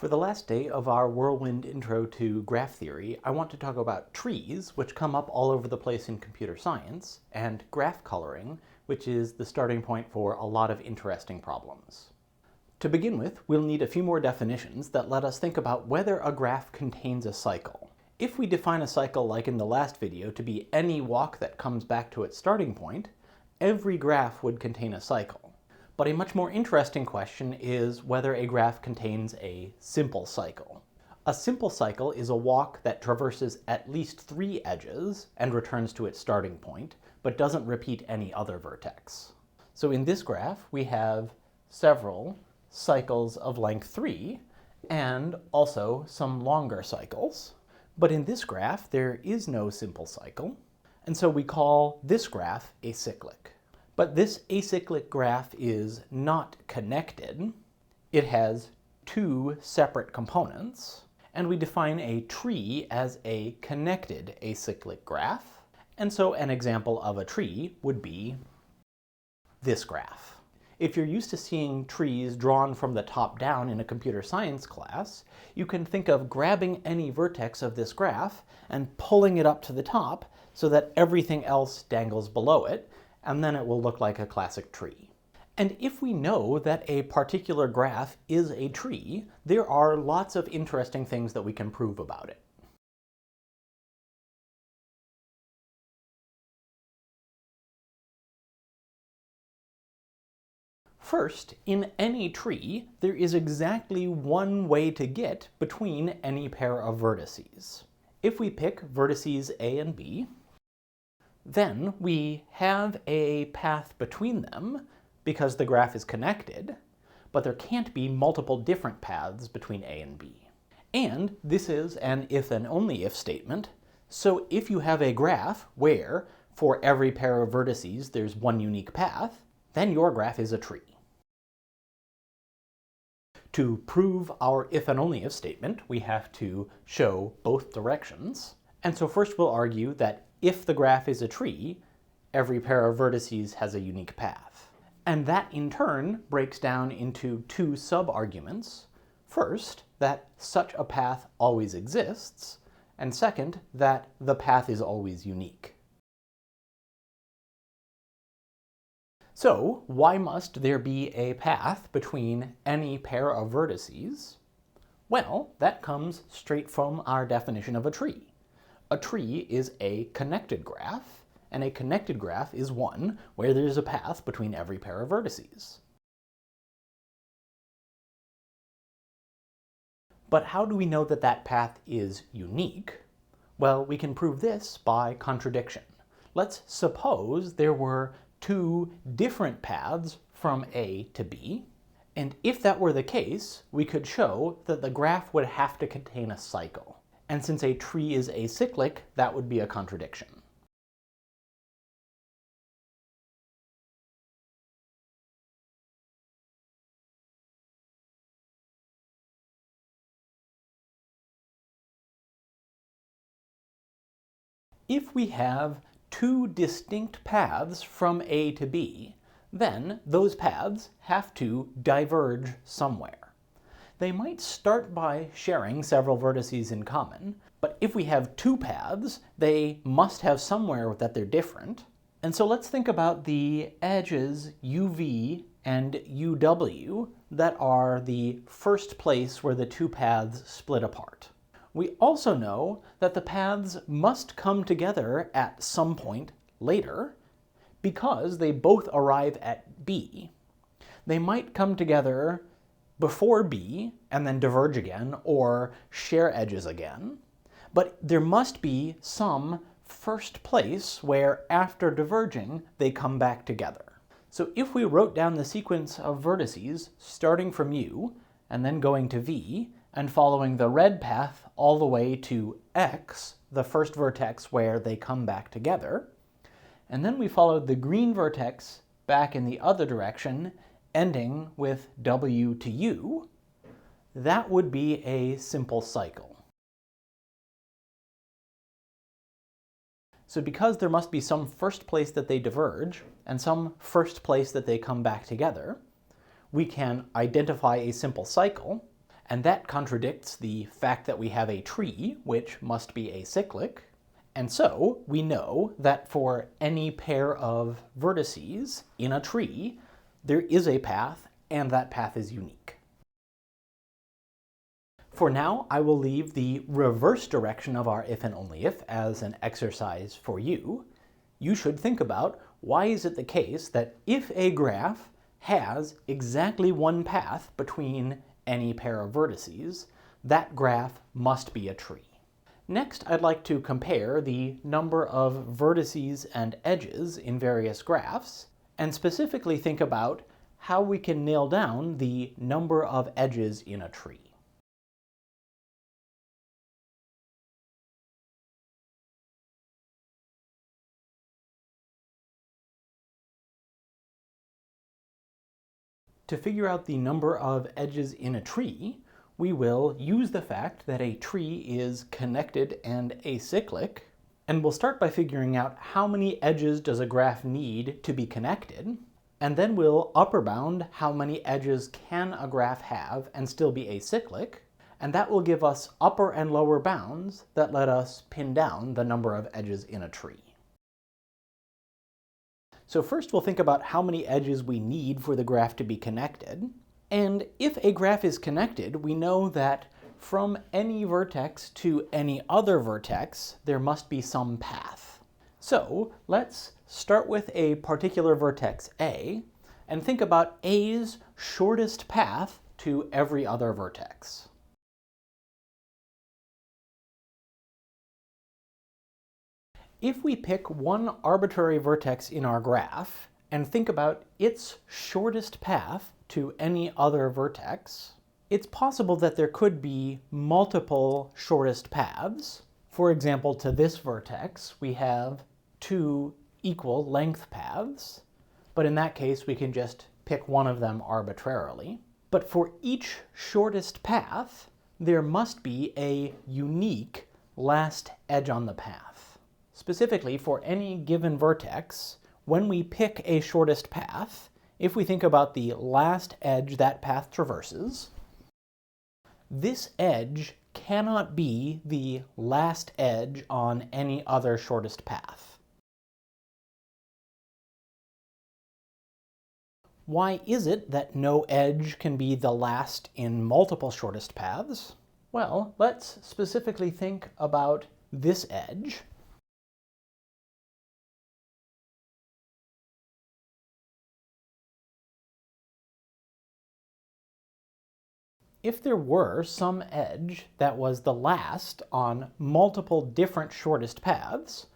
For the last day of our whirlwind intro to graph theory, I want to talk about trees, which come up all over the place in computer science, and graph coloring, which is the starting point for a lot of interesting problems. To begin with, we'll need a few more definitions that let us think about whether a graph contains a cycle. If we define a cycle like in the last video to be any walk that comes back to its starting point, every graph would contain a cycle. But a much more interesting question is whether a graph contains a simple cycle. A simple cycle is a walk that traverses at least 3 edges and returns to its starting point, but doesn't repeat any other vertex. So in this graph, we have several cycles of length 3 and also some longer cycles. But in this graph, there is no simple cycle, and so we call this graph acyclic. But this acyclic graph is not connected. It has 2 separate components, and we define a tree as a connected acyclic graph. And so an example of a tree would be this graph. If you're used to seeing trees drawn from the top down in a computer science class, you can think of grabbing any vertex of this graph and pulling it up to the top so that everything else dangles below it, and then it will look like a classic tree. And if we know that a particular graph is a tree, there are lots of interesting things that we can prove about it. First, in any tree, there is exactly one way to get between any pair of vertices. If we pick vertices A and B, then we have a path between them because the graph is connected, but there can't be multiple different paths between A and B. And this is an if and only if statement, so if you have a graph where for every pair of vertices there's one unique path, then your graph is a tree. To prove our if and only if statement, we have to show both directions. And so first we'll argue that if the graph is a tree, every pair of vertices has a unique path. And that in turn breaks down into 2 sub-arguments. First, that such a path always exists, and second, that the path is always unique. So, why must there be a path between any pair of vertices? Well, that comes straight from our definition of a tree. A tree is a connected graph, and a connected graph is one where there's a path between every pair of vertices. But how do we know that that path is unique? Well, we can prove this by contradiction. Let's suppose there were 2 different paths from A to B, and if that were the case, we could show that the graph would have to contain a cycle. And since a tree is acyclic, that would be a contradiction. If we have 2 distinct paths from A to B, then those paths have to diverge somewhere. They might start by sharing several vertices in common, but if we have 2 paths, they must have somewhere that they're different. And so let's think about the edges UV and UW that are the first place where the 2 paths split apart. We also know that the paths must come together at some point later because they both arrive at B. They might come together before B and then diverge again or share edges again, but there must be some first place where after diverging they come back together. So if we wrote down the sequence of vertices starting from U and then going to V and following the red path all the way to X, the first vertex where they come back together, and then we followed the green vertex back in the other direction ending with W to U, that would be a simple cycle. So because there must be some first place that they diverge and some first place that they come back together, we can identify a simple cycle And that contradicts the fact that we have a tree, which must be acyclic. And so we know that for any pair of vertices in a tree, there is a path, and that path is unique. For now, I will leave the reverse direction of our if and only if as an exercise for you. You should think about, why is it the case that if a graph has exactly one path between any pair of vertices, that graph must be a tree. Next, I'd like to compare the number of vertices and edges in various graphs, and specifically think about how we can nail down the number of edges in a tree. To figure out the number of edges in a tree, we will use the fact that a tree is connected and acyclic, and we'll start by figuring out how many edges does a graph need to be connected, and then we'll upper bound how many edges can a graph have and still be acyclic, and that will give us upper and lower bounds that let us pin down the number of edges in a tree. So first we'll think about how many edges we need for the graph to be connected. And if a graph is connected, we know that from any vertex to any other vertex, there must be some path. So let's start with a particular vertex A, and think about A's shortest path to every other vertex. If we pick one arbitrary vertex in our graph and think about its shortest path to any other vertex, it's possible that there could be multiple shortest paths. For example, to this vertex, we have two equal length paths, but in that case, we can just pick one of them arbitrarily. But for each shortest path, there must be a unique last edge on the path. Specifically, for any given vertex, when we pick a shortest path, if we think about the last edge that path traverses, this edge cannot be the last edge on any other shortest path. Why is it that no edge can be the last in multiple shortest paths? Well, let's specifically think about this edge. If there were some edge that was the last on multiple different shortest paths,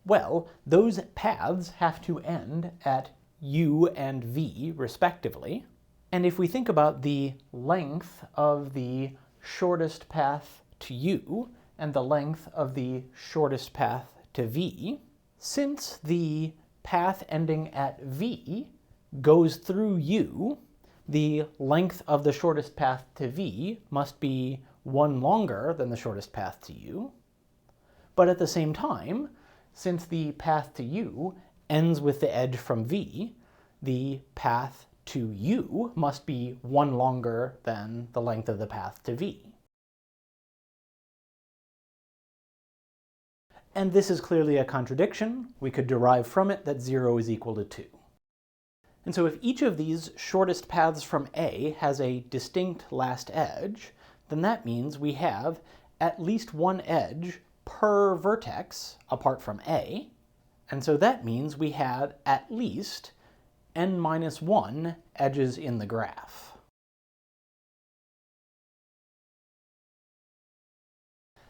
well, those paths have to end at u and v, respectively. And if we think about the length of the shortest path to u and the length of the shortest path to v, since the path ending at v goes through u, the length of the shortest path to v must be one longer than the shortest path to u. But at the same time, since the path to u ends with the edge from v, the path to u must be one longer than the length of the path to v. And this is clearly a contradiction. We could derive from it that 0 is equal to 2. And so if each of these shortest paths from A has a distinct last edge, then that means we have at least one edge per vertex apart from A. And so that means we have at least n-1 edges in the graph.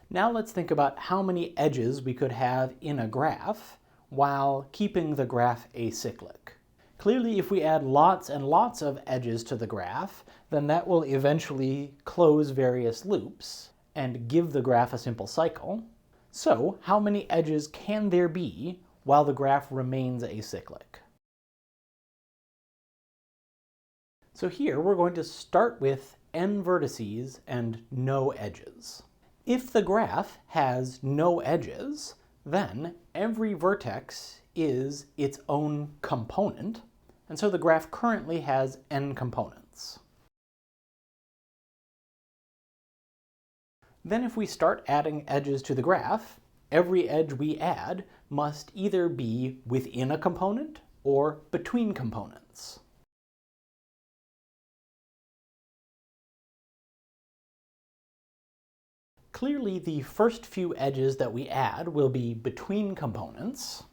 Now let's think about how many edges we could have in a graph while keeping the graph acyclic. Clearly, if we add lots and lots of edges to the graph, then that will eventually close various loops and give the graph a simple cycle. So, how many edges can there be while the graph remains acyclic? So here we're going to start with n vertices and no edges. If the graph has no edges, then every vertex is its own component, and so the graph currently has n components. Then if we start adding edges to the graph, every edge we add must either be within a component or between components. Clearly, the first few edges that we add will be between components,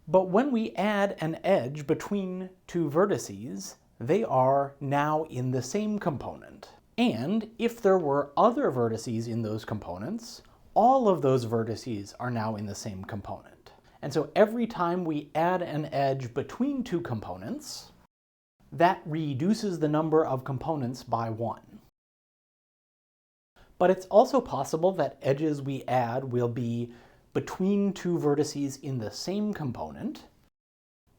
but when we add an edge between two vertices, they are now in the same component. And if there were other vertices in those components, all of those vertices are now in the same component. And so every time we add an edge between two components, that reduces the number of components by 1. But it's also possible that edges we add will be between two vertices in the same component,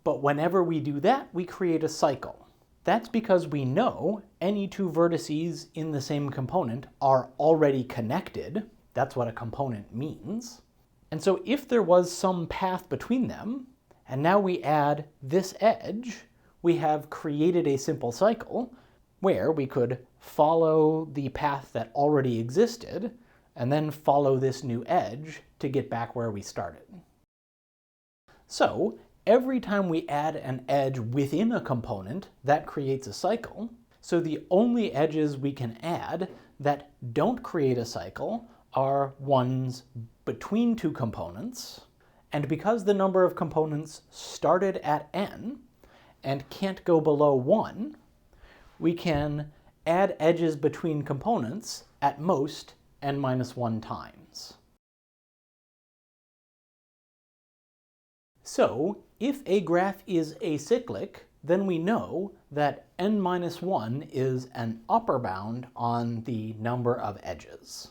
but whenever we do that, we create a cycle. That's because we know any two vertices in the same component are already connected. That's what a component means. And so if there was some path between them, and now we add this edge, we have created a simple cycle where we could follow the path that already existed, and then follow this new edge to get back where we started. So, every time we add an edge within a component, that creates a cycle. So the only edges we can add that don't create a cycle are ones between two components, and because the number of components started at n and can't go below 1, we can add edges between components at most n-1 times. So, if a graph is acyclic, then we know that n-1 is an upper bound on the number of edges.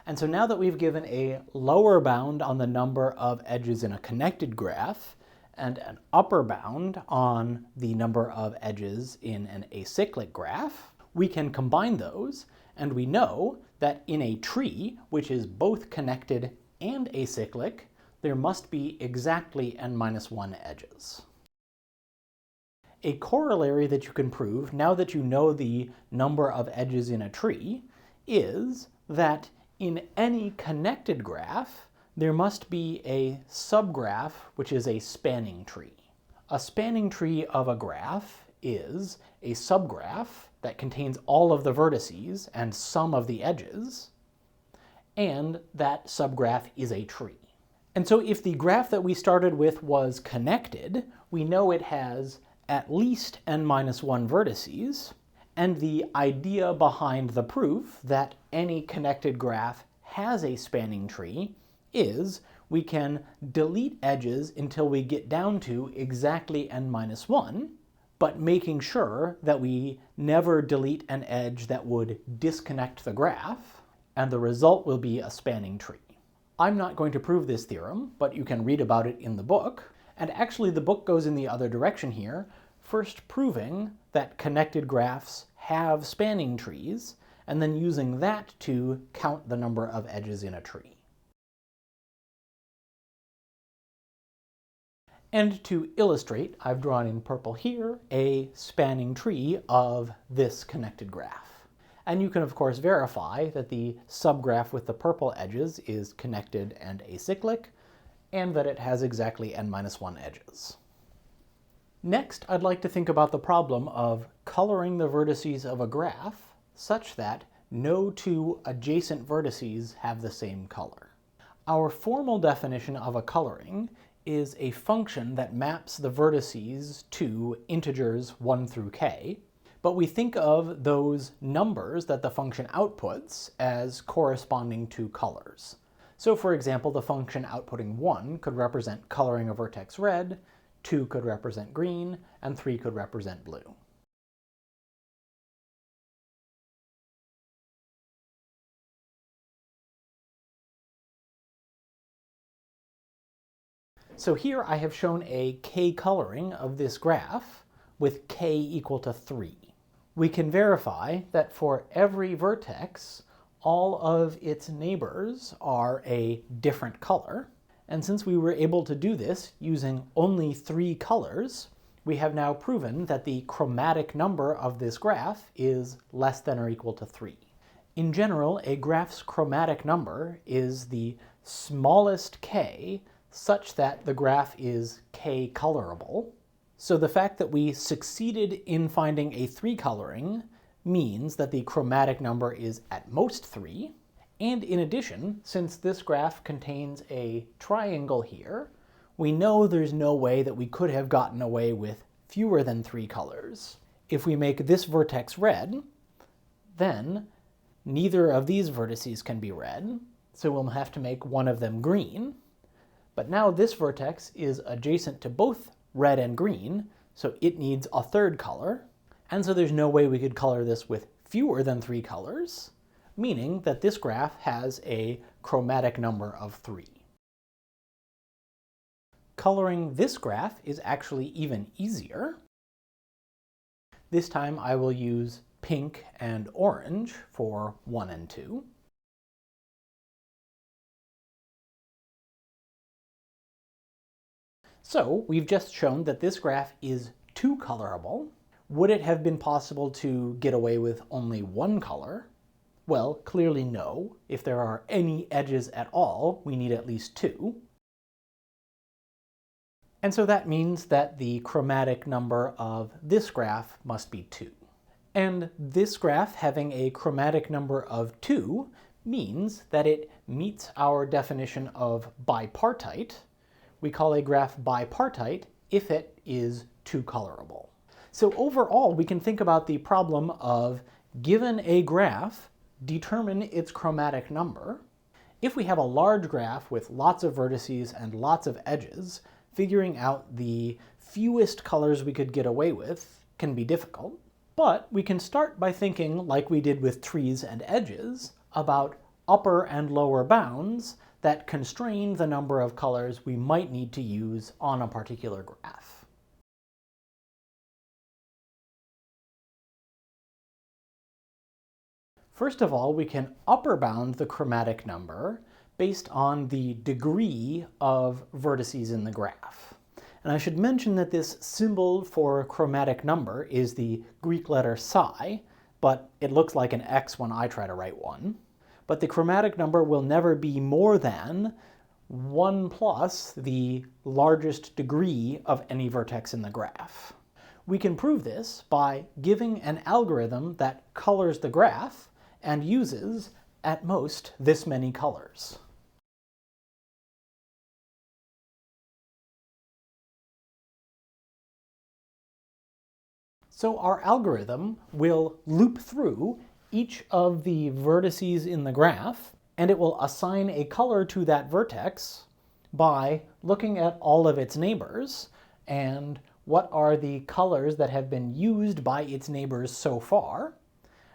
And so now that we've given a lower bound on the number of edges in a connected graph, and an upper bound on the number of edges in an acyclic graph, we can combine those, and we know that in a tree, which is both connected and acyclic, there must be exactly n-1 edges. A corollary that you can prove, now that you know the number of edges in a tree, is that in any connected graph, there must be a subgraph, which is a spanning tree. A spanning tree of a graph is a subgraph that contains all of the vertices and some of the edges, and that subgraph is a tree. And so if the graph that we started with was connected, we know it has at least n-1 vertices, and the idea behind the proof that any connected graph has a spanning tree is we can delete edges until we get down to exactly n-1, but making sure that we never delete an edge that would disconnect the graph, and the result will be a spanning tree. I'm not going to prove this theorem, but you can read about it in the book, and actually the book goes in the other direction here, first proving that connected graphs have spanning trees, and then using that to count the number of edges in a tree. And to illustrate, I've drawn in purple here a spanning tree of this connected graph. And you can of course verify that the subgraph with the purple edges is connected and acyclic, and that it has exactly n-1 edges. Next, I'd like to think about the problem of coloring the vertices of a graph such that no two adjacent vertices have the same color. Our formal definition of a coloring is a function that maps the vertices to integers 1 through k, but we think of those numbers that the function outputs as corresponding to colors. So for example, the function outputting 1 could represent coloring a vertex red, 2 could represent green, and 3 could represent blue. So here I have shown a k coloring of this graph with k equal to 3. We can verify that for every vertex, all of its neighbors are a different color. And since we were able to do this using only 3 colors, we have now proven that the chromatic number of this graph is less than or equal to 3. In general, a graph's chromatic number is the smallest k such that the graph is k colorable. So the fact that we succeeded in finding a 3 coloring means that the chromatic number is at most 3. And in addition, since this graph contains a triangle here, we know there's no way that we could have gotten away with fewer than 3 colors. If we make this vertex red, then neither of these vertices can be red, so we'll have to make one of them green. But now this vertex is adjacent to both red and green, so it needs a 3rd color, and so there's no way we could color this with fewer than 3 colors, meaning that this graph has a chromatic number of 3. Coloring this graph is actually even easier. This time I will use pink and orange for 1 and 2. So we've just shown that this graph is 2 colorable. Would it have been possible to get away with only 1 color? Well, clearly no. If there are any edges at all, we need at least 2. And so that means that the chromatic number of this graph must be 2. And this graph having a chromatic number of 2 means that it meets our definition of bipartite. We call a graph bipartite if it is 2 colorable. So overall, we can think about the problem of, given a graph, determine its chromatic number. If we have a large graph with lots of vertices and lots of edges, figuring out the fewest colors we could get away with can be difficult. But we can start by thinking, like we did with trees and edges, about upper and lower bounds that constrain the number of colors we might need to use on a particular graph. First of all, we can upper bound the chromatic number based on the degree of vertices in the graph. And I should mention that this symbol for chromatic number is the Greek letter psi, but it looks like an X when I try to write one. But the chromatic number will never be more than 1 plus the largest degree of any vertex in the graph. We can prove this by giving an algorithm that colors the graph and uses, at most, this many colors. So our algorithm will loop through each of the vertices in the graph, and it will assign a color to that vertex by looking at all of its neighbors and what are the colors that have been used by its neighbors so far,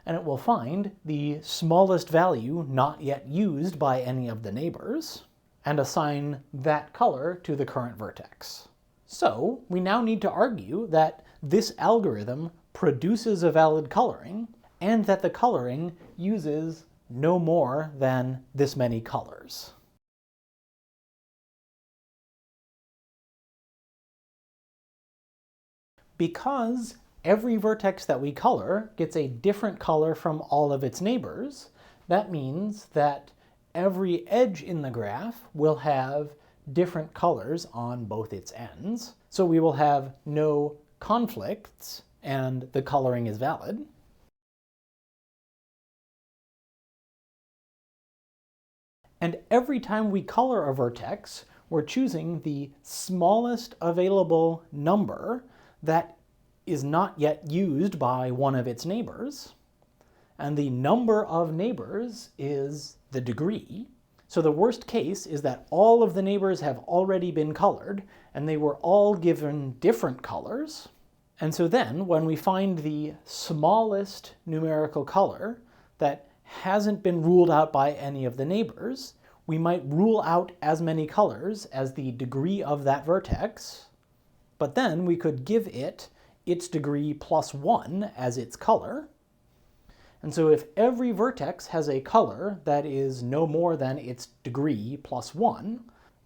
and it will find the smallest value not yet used by any of the neighbors and assign that color to the current vertex. So we now need to argue that this algorithm produces a valid coloring and that the coloring uses no more than this many colors. Because every vertex that we color gets a different color from all of its neighbors, that means that every edge in the graph will have different colors on both its ends. So we will have no conflicts and the coloring is valid. And every time we color a vertex, we're choosing the smallest available number that is not yet used by one of its neighbors. And the number of neighbors is the degree. So the worst case is that all of the neighbors have already been colored, and they were all given different colors. And so then, when we find the smallest numerical color that hasn't been ruled out by any of the neighbors, we might rule out as many colors as the degree of that vertex, but then we could give it its degree plus 1 as its color. And so if every vertex has a color that is no more than its degree plus 1,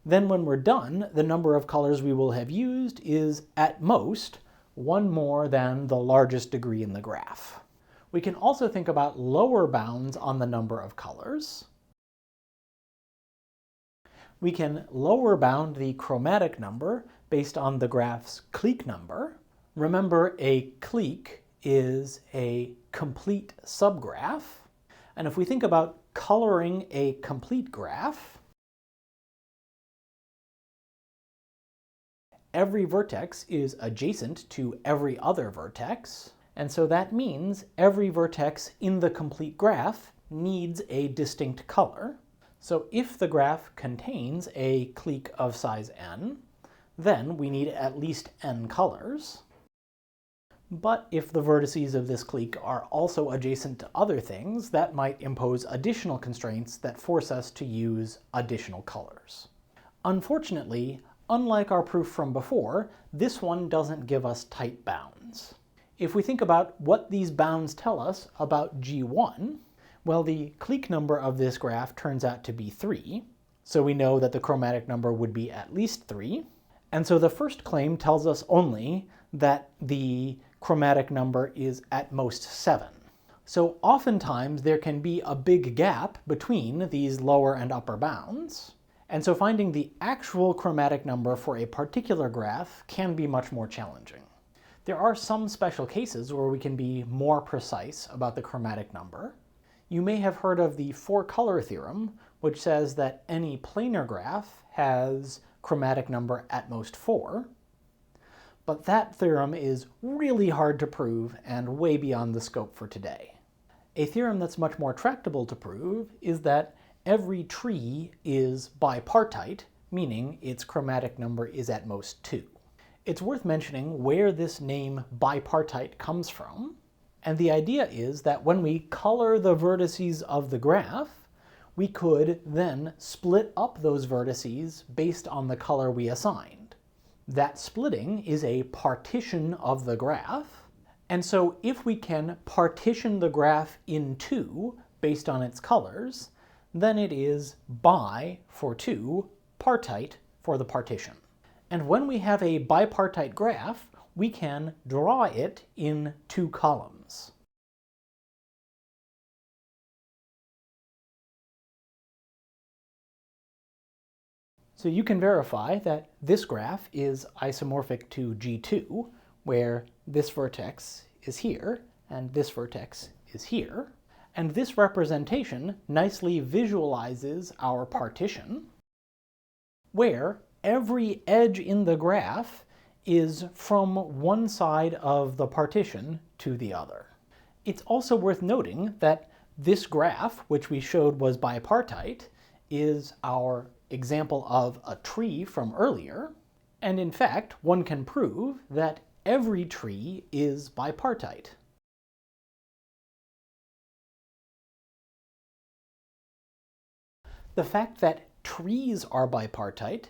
then when we're done, the number of colors we will have used is, at most, 1 more than the largest degree in the graph. We can also think about lower bounds on the number of colors. We can lower bound the chromatic number based on the graph's clique number. Remember, a clique is a complete subgraph. And if we think about coloring a complete graph, every vertex is adjacent to every other vertex. And so that means every vertex in the complete graph needs a distinct color. So if the graph contains a clique of size n, then we need at least n colors. But if the vertices of this clique are also adjacent to other things, that might impose additional constraints that force us to use additional colors. Unfortunately, unlike our proof from before, this one doesn't give us tight bounds. If we think about what these bounds tell us about G1, well, the clique number of this graph turns out to be 3, so we know that the chromatic number would be at least 3. And so the first claim tells us only that the chromatic number is at most 7. So oftentimes there can be a big gap between these lower and upper bounds. And so finding the actual chromatic number for a particular graph can be much more challenging. There are some special cases where we can be more precise about the chromatic number. You may have heard of the four-color theorem, which says that any planar graph has chromatic number at most 4. But that theorem is really hard to prove and way beyond the scope for today. A theorem that's much more tractable to prove is that every tree is bipartite, meaning its chromatic number is at most 2. It's worth mentioning where this name bipartite comes from, and the idea is that when we color the vertices of the graph, we could then split up those vertices based on the color we assigned. That splitting is a partition of the graph, and so if we can partition the graph in 2 based on its colors, then it is bi for 2, partite for the partition. And when we have a bipartite graph, we can draw it in 2 columns. So you can verify that this graph is isomorphic to G2, where this vertex is here, and this vertex is here. And this representation nicely visualizes our partition, where every edge in the graph is from one side of the partition to the other. It's also worth noting that this graph, which we showed was bipartite, is our example of a tree from earlier, and in fact, one can prove that every tree is bipartite. The fact that trees are bipartite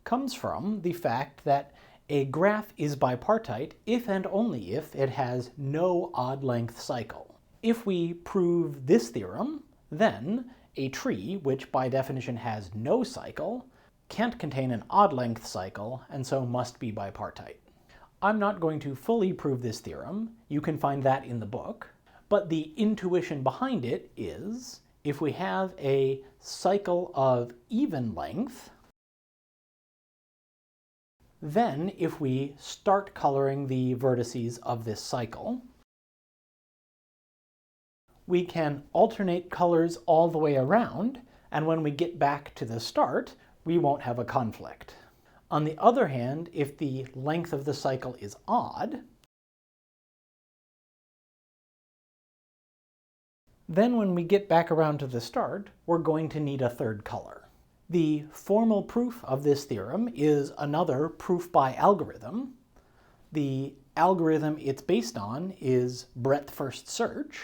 comes from the fact that a graph is bipartite if and only if it has no odd-length cycle. If we prove this theorem, then a tree, which by definition has no cycle, can't contain an odd-length cycle, and so must be bipartite. I'm not going to fully prove this theorem. You can find that in the book. But the intuition behind it is, if we have a cycle of even length, then if we start coloring the vertices of this cycle, we can alternate colors all the way around, and when we get back to the start, we won't have a conflict. On the other hand, if the length of the cycle is odd, then when we get back around to the start, we're going to need a third color. The formal proof of this theorem is another proof by algorithm. The algorithm it's based on is breadth-first search,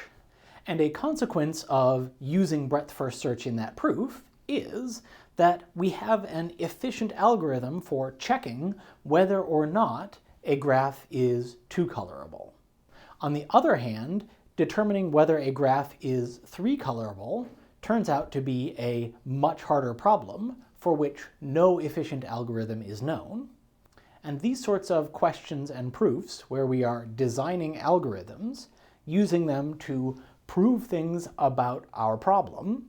and a consequence of using breadth-first search in that proof is that we have an efficient algorithm for checking whether or not a graph is two-colorable. On the other hand, determining whether a graph is three-colorable turns out to be a much harder problem for which no efficient algorithm is known. And these sorts of questions and proofs, where we are designing algorithms, using them to prove things about our problem,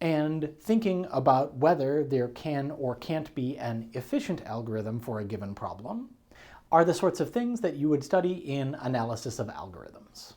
and thinking about whether there can or can't be an efficient algorithm for a given problem, are the sorts of things that you would study in analysis of algorithms.